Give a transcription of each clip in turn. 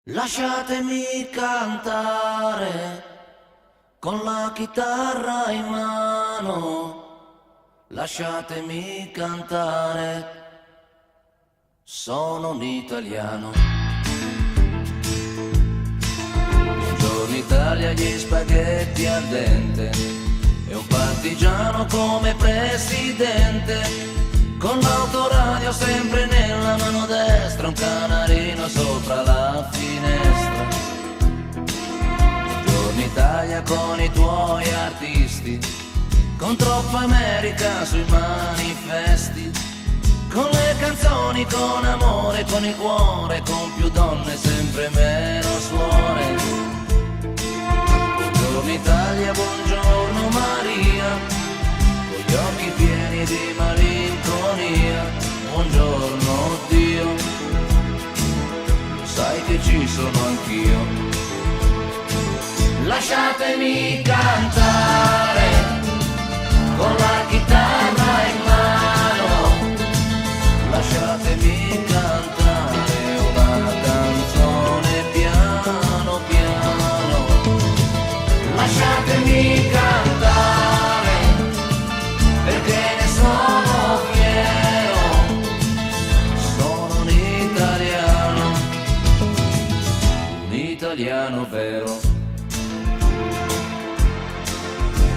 Lasciatemi cantare con la chitarra in mano, lasciatemi cantare, sono un italiano. Buongiorno Italia, gli spaghetti al dente e un partigiano come presidente, con l'autoradio sempre nella mano destra, un canarino sopra la finestra. Buongiorno Italia con i tuoi artisti, con troppa America sui manifesti, con le canzoni, con amore, con il cuore, con più donne, sempre meno suore. Buongiorno Italia, buongiorno Maria, con gli occhi pieni di malinconia. Buongiorno Dio, sai che ci sono anch'io. Lasciatemi cantare con la chitarra in mano, lasciatemi cantare una canzone piano piano. Lasciatemi cantare perché ne sono fiero, sono un italiano vero.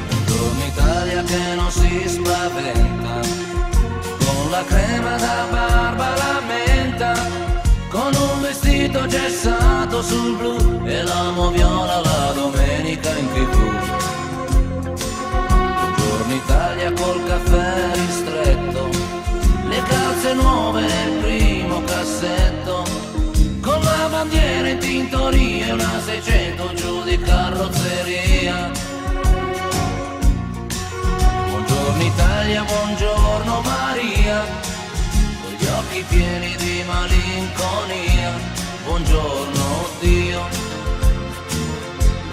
Buongiorno Italia che non si spaventa, con la crema da barba la menta, con un vestito gessato sul blu e la moviola la domenica in TV. Buongiorno Italia col caffè ristretto, le calze nuove nel primo cassetto, con la bandiera in tintoria e una 600 giù di carrozzeria. Buongiorno Italia, buongiorno Maria, con gli occhi pieni di malinconia. Buongiorno Dio,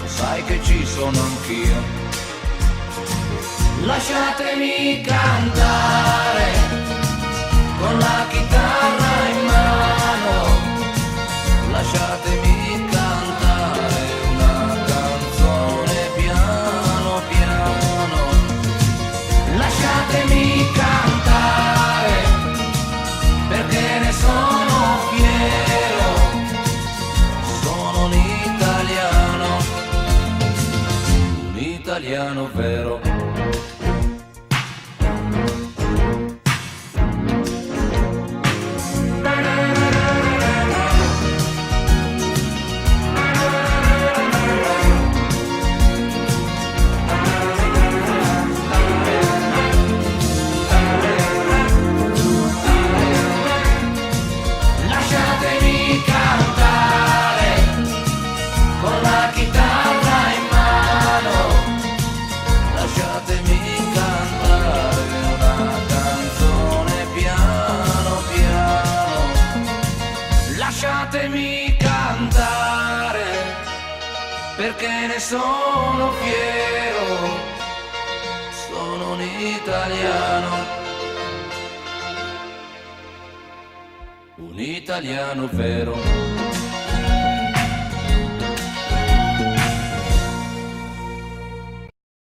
lo sai che ci sono anch'io. Lasciatemi cantare con la chitarra in mano, lasciatemi cantare una canzone piano piano. Lasciatemi cantare perché ne sono fiero, sono un italiano vero. Lasciatemi cantare perché ne sono fiero, sono un italiano vero.